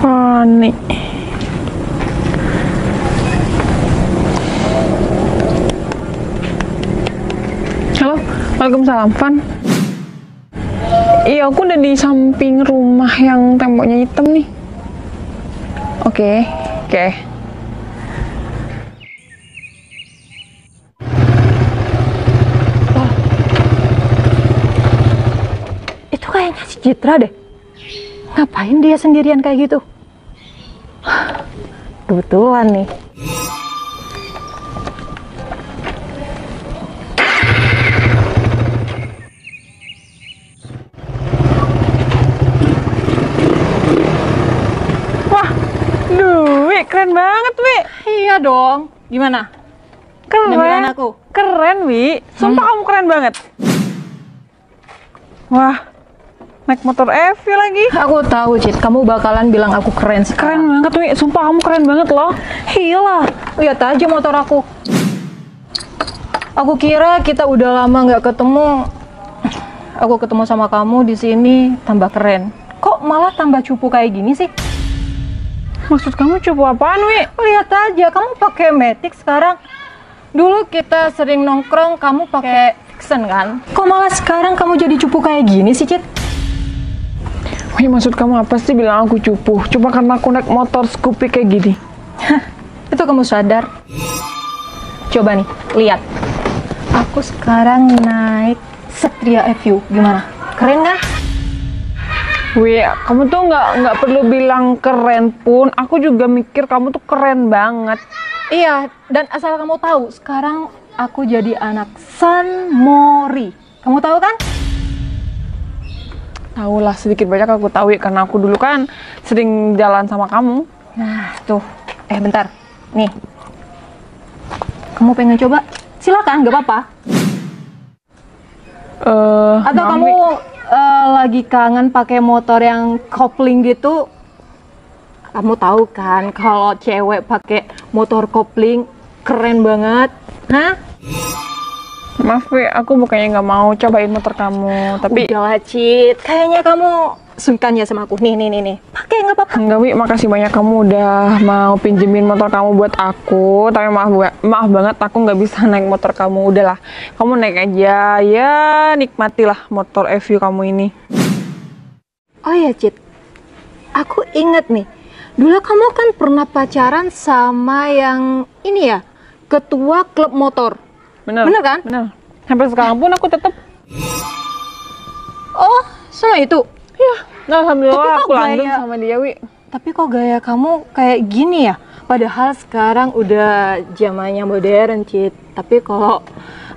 Fani. Halo, waalaikumsalam, Van. Iya, aku udah di samping rumah yang temboknya hitam nih. Oke. Oh. Itu kayaknya si Citra deh. Ngapain dia sendirian kayak gitu? Kebetulan nih. Wah, Wi, keren banget, Wi. Iya dong. Gimana? Penampilan aku? Keren, Wi. Sumpah kamu keren banget. Wah, naik motor EV lagi. Aku tahu, Cit. Kamu bakalan bilang aku keren Keren sekarang. banget, Wi. Sumpah kamu keren banget loh. Iyalah, lihat aja motor aku. Aku kira kita udah lama nggak ketemu. Aku ketemu sama kamu di sini tambah keren. Kok malah tambah cupu kayak gini sih? Maksud kamu cupu apaan, Wi? Lihat aja, kamu pakai Matic sekarang. Dulu kita sering nongkrong, kamu pakai Vixen kan? Kok malah sekarang kamu jadi cupu kayak gini sih, Cit? Wih, maksud kamu apa sih bilang aku cupu? Cuma karena aku naik motor Scoopy kayak gini. Itu kamu sadar? Coba nih, lihat. Aku sekarang naik Satria FU, gimana? Keren kan? Wih, kamu tuh nggak perlu bilang keren pun. Aku juga mikir kamu tuh keren banget. Iya, dan asal kamu tahu, sekarang aku jadi anak San Mori. Kamu tahu kan? Tahu lah, sedikit banyak aku tahu ya, karena aku dulu kan sering jalan sama kamu. Nah, tuh. Bentar. Nih. Kamu pengen coba? Silakan, nggak apa-apa. Atau kamu lagi kangen pakai motor yang kopling gitu? Kamu tahu kan kalau cewek pakai motor kopling keren banget, hah? Maaf, Wi, aku bukannya nggak mau cobain motor kamu, tapi Udahlah, Cit. Kayaknya kamu sungkan ya sama aku. Nih. Pakai nggak apa-apa. enggak, Wi, makasih banyak kamu udah mau pinjemin motor kamu buat aku. Tapi maaf banget aku nggak bisa naik motor kamu. Udahlah, kamu naik aja ya, nikmatilah motor EV kamu ini. Oh ya, Cit. Aku inget nih. Dulu kamu kan pernah pacaran sama yang ini ya, ketua klub motor. Bener kan? Bener. Sampai sekarang pun aku tetap. Oh, sama itu. Ya, alhamdulillah Tapi kok aku langgeng gaya- sama dia, Wi. Tapi kok gaya kamu kayak gini ya? Padahal sekarang udah zamannya modern, Cit. Tapi kalau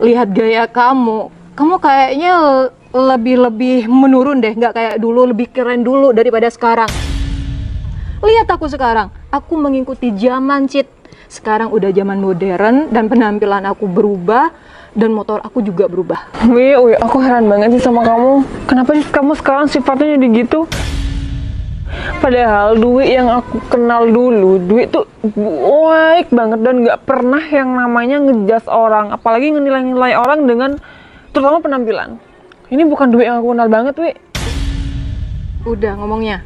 lihat gaya kamu kayaknya lebih menurun deh. Nggak kayak dulu, lebih keren dulu daripada sekarang. Lihat aku sekarang, aku mengikuti zaman, Cit. Sekarang udah zaman modern dan penampilan aku berubah dan motor aku juga berubah. Wi, aku heran banget sih sama kamu. Kenapa sih kamu sekarang sifatnya jadi gitu? Padahal Dwi yang aku kenal dulu, Dwi tuh baik banget dan nggak pernah yang namanya ngejas orang, apalagi ngenilai-nilai orang dengan terutama penampilan. Ini bukan Dwi yang aku kenal banget, Wi. Udah ngomongnya.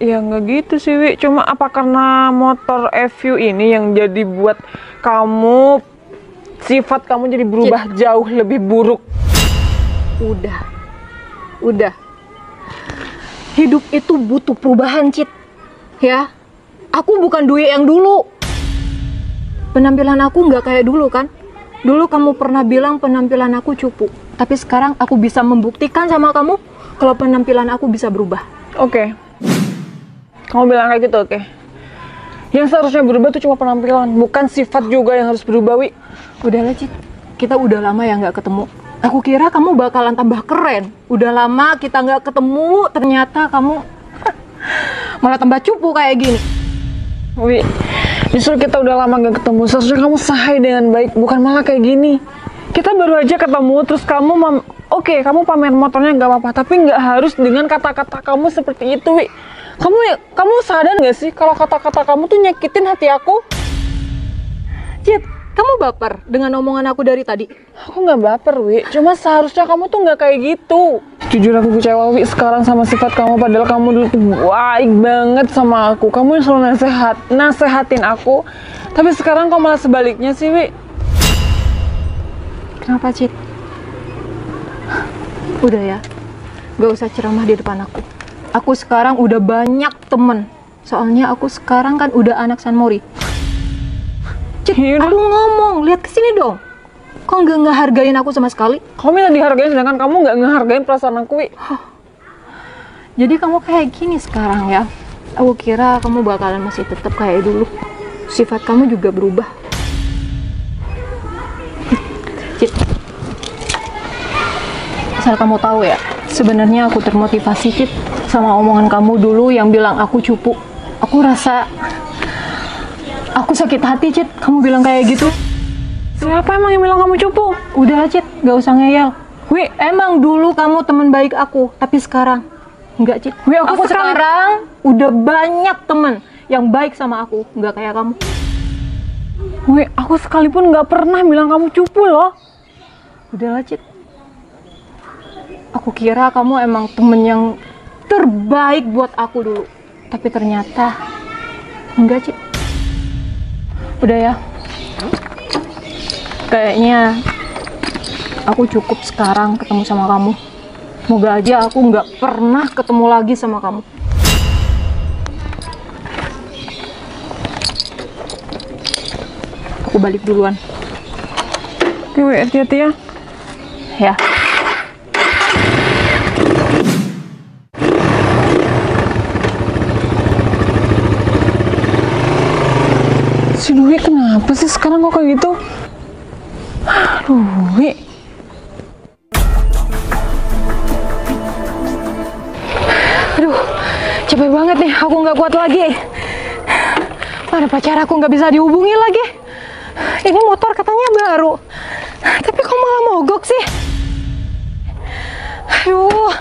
Ya nggak gitu sih, Wi. Cuma apa karena motor EV ini yang jadi buat kamu sifat kamu jadi berubah jauh lebih buruk? Udah. Hidup itu butuh perubahan, Cit. Ya, aku bukan Dwi yang dulu. Penampilan aku nggak kayak dulu kan? Dulu kamu pernah bilang penampilan aku cupu. Tapi sekarang aku bisa membuktikan sama kamu kalau penampilan aku bisa berubah. Oke. Kamu bilang kayak gitu, oke. Yang seharusnya berubah tuh cuma penampilan, bukan sifat juga yang harus berubah, Wi. Udahlah, Cit. Kita udah lama ya nggak ketemu. Aku kira kamu bakalan tambah keren. Udah lama kita nggak ketemu, ternyata kamu malah tambah cupu kayak gini. Wi, justru kita udah lama gak ketemu, seharusnya kamu sahai dengan baik, bukan malah kayak gini. Kita baru aja ketemu, terus oke, kamu pamer motornya nggak apa-apa, tapi nggak harus dengan kata-kata kamu seperti itu, Wi. Kamu sadar nggak sih kalau kata-kata kamu tuh nyakitin hati aku? Cit, kamu baper dengan omongan aku dari tadi? Aku nggak baper, Wi. Cuma seharusnya kamu tuh nggak kayak gitu. Jujur aku kecewa, Wi, sekarang sama sifat kamu. Padahal kamu dulu tuh baik banget sama aku. Kamu yang selalu nasehatin aku. Tapi sekarang kok malah sebaliknya sih, Wi. Kenapa, Cit? Udah ya, gak usah ceramah di depan aku. Aku sekarang udah banyak temen. Soalnya aku sekarang kan udah anak San Mori. Cit, Yaudah. aku ngomong, lihat kesini dong. Kok nggak ngehargain aku sama sekali? Kamu minta dihargain sedangkan kamu nggak ngehargain perasaan aku, Wi. Jadi kamu kayak gini sekarang ya? Aku kira kamu bakalan masih tetap kayak dulu. Sifat kamu juga berubah. Cit, asal kamu tahu ya, sebenarnya aku termotivasi, Cit, sama omongan kamu dulu yang bilang aku cupu. Aku rasa aku sakit hati, Cit, kamu bilang kayak gitu. Siapa emang yang bilang kamu cupu? Udah, Cit, gak usah ngeyel. Wi, emang dulu kamu teman baik aku, tapi sekarang enggak, Cit. Wi, aku sekarang udah banyak teman yang baik sama aku, nggak kayak kamu. Wi, aku sekalipun nggak pernah bilang kamu cupu loh. Udahlah, Cit. Aku kira kamu emang temen yang terbaik buat aku dulu, tapi ternyata enggak, Cit. Udah ya, kayaknya aku cukup sekarang ketemu sama kamu. Moga aja aku nggak pernah ketemu lagi sama kamu. Aku balik duluan. Oke, Wi, hati-hati ya. Ya. Si Dwi kenapa sih sekarang kok kayak gitu? Aduh, Wi. Aduh, capek banget nih, aku nggak kuat lagi. Mana pacar aku nggak bisa dihubungi lagi. Ini motor katanya baru, tapi kok malah mogok sih? Aduh,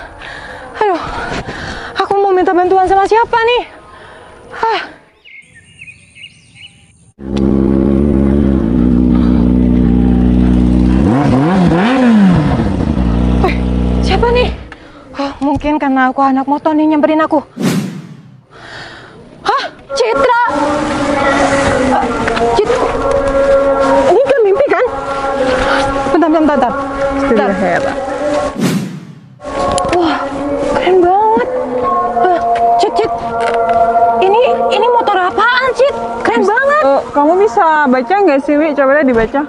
aku mau minta bantuan sama siapa nih? Siapa nih? Mungkin karena aku anak motor nih nyamperin aku. Citra! Ini kan mimpi kan? Bentar. Wah, keren banget. Cit. Ini motor apaan, Cit? Keren banget. Kamu bisa baca nggak sih, Wi? Coba deh dibaca.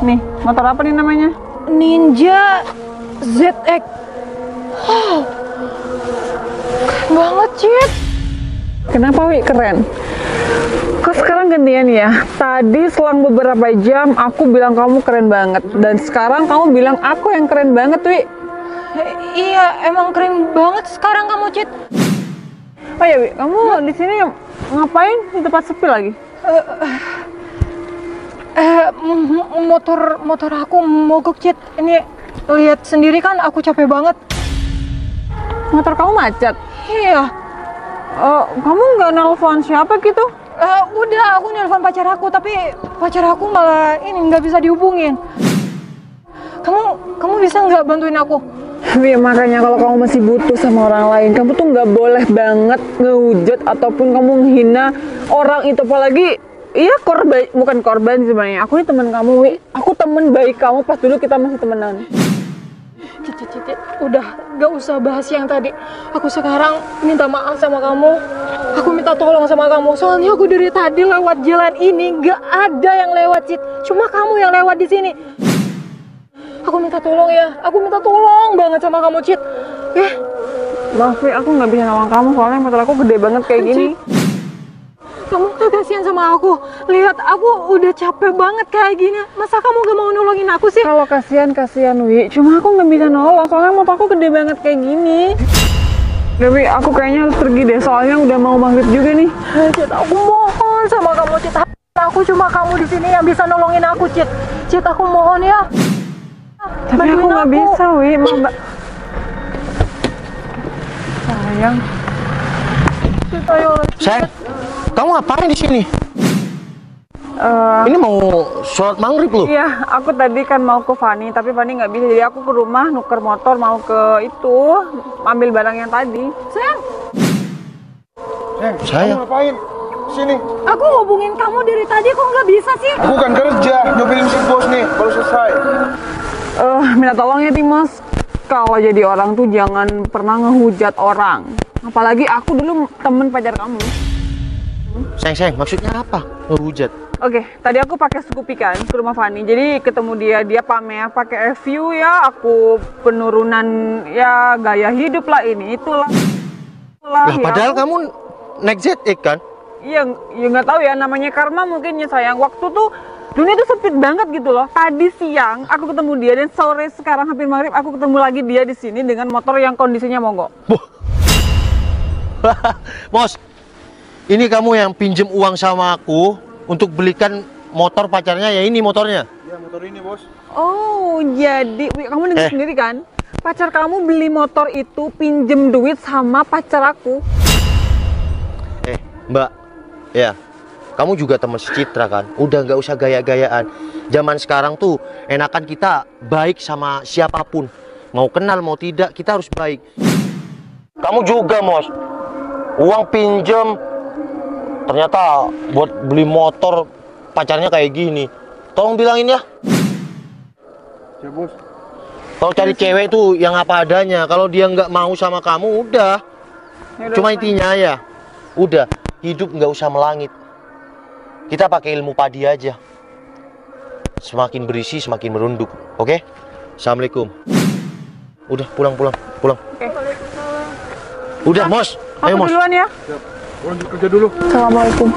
Nih, motor apa nih namanya? Ninja ZX. Wow, keren banget, Cit. Kenapa, Wi, keren? Kok sekarang gantian ya? Tadi selang beberapa jam aku bilang kamu keren banget, dan sekarang kamu bilang aku yang keren banget, Wi. Iya, emang keren banget sekarang kamu, Cit. Oh ya, Wi, kamu di sini ngapain di tempat sepi lagi? Motor aku mogok, Cit. Ini lihat sendiri kan, aku capek banget. Motor kamu macet? Iya. Kamu nggak nelfon siapa gitu? Udah, aku nelpon pacar aku, tapi pacar aku malah ini nggak bisa dihubungin. Kamu bisa nggak bantuin aku? Wi, makanya kalau kamu masih butuh sama orang lain, kamu tuh nggak boleh banget ngehujat ataupun kamu menghina orang itu, apalagi iya bukan korban sebenarnya. Aku ini teman kamu, Wi. Aku temen baik kamu pas dulu kita masih temenan. Cit, udah gak usah bahas yang tadi. Aku sekarang minta maaf sama kamu. Aku minta tolong sama kamu. Soalnya aku dari tadi lewat jalan ini gak ada yang lewat, Cit. Cuma kamu yang lewat di sini. Aku minta tolong ya. Aku minta tolong banget sama kamu, Cit. Maaf, Wi, aku nggak bisa nolong kamu soalnya motor aku gede banget kayak gini. Kamu tuh kasihan sama aku. Lihat, aku udah capek banget kayak gini. Masa kamu gak mau nolongin aku sih? Kalau kasihan, Wi. Cuma aku nggak bisa nolong soalnya motor aku gede banget kayak gini. Dewi, aku kayaknya harus pergi deh soalnya udah mau maghrib juga nih. Cit, aku mohon sama kamu, Cit. Aku cuma kamu di sini yang bisa nolongin aku, Cit. Cid, aku mohon ya. Tapi aku Bantuin nggak bisa, Wi. Mbak. Sayang. Cid, ayo. Sayang, kamu ngapain di sini? Ini mau sholat maghrib loh. Iya, aku tadi kan mau ke Fani, tapi Fani nggak bisa. Jadi aku ke rumah nuker motor mau ke itu ambil barang yang tadi. Sayang, Sayang. Kamu ngapain? Sini. aku hubungin kamu dari tadi kok nggak bisa sih? Aku kan kerja, nyopelin si bos nih, baru selesai. Minta tolong ya Timos. Kalau jadi orang tuh jangan pernah ngehujat orang. Apalagi aku dulu temen pacar kamu. Sayang, maksudnya apa? Ngehujat. Oke, tadi aku pakai Scoopy kan ke rumah Fani. Jadi ketemu dia pamer pakai FU ya, aku penurunan ya gaya hidup lah ini itulah. Lah, Ya, padahal aku- kamu naik ZX kan? Iya, ya nggak tahu ya namanya karma mungkin ya sayang. Waktu tuh dunia tuh sempit banget gitu loh. Tadi siang aku ketemu dia dan sore sekarang hampir maghrib aku ketemu lagi dia di sini dengan motor yang kondisinya mogok. Bos, ini kamu yang pinjem uang sama aku untuk belikan motor pacarnya, ya ini motornya. Ya, motor ini, bos. Oh, jadi Wi, kamu dengar Eh. sendiri kan? Pacar kamu beli motor itu pinjem duit sama pacar aku. Mbak, ya, kamu juga teman si Citra kan? Udah nggak usah gaya-gayaan. Zaman sekarang tuh enakan kita baik sama siapapun. Mau kenal mau tidak, kita harus baik. Kamu juga, Mos. Uang pinjem, ternyata buat beli motor pacarnya kayak gini. Tolong bilangin ya. Ya, bos. Kalau cari cewek tuh yang apa adanya. Kalau dia nggak mau sama kamu, udah. Yaudah, Cuma sayang. intinya ya, udah, hidup nggak usah melangit. Kita pakai ilmu padi aja. Semakin berisi, semakin merunduk. Oke? Assalamualaikum. Udah, pulang. Oke. Udah, Mos. Ayo, Aku Mos. duluan ya. Siap. Lanjut kerja dulu. Assalamualaikum.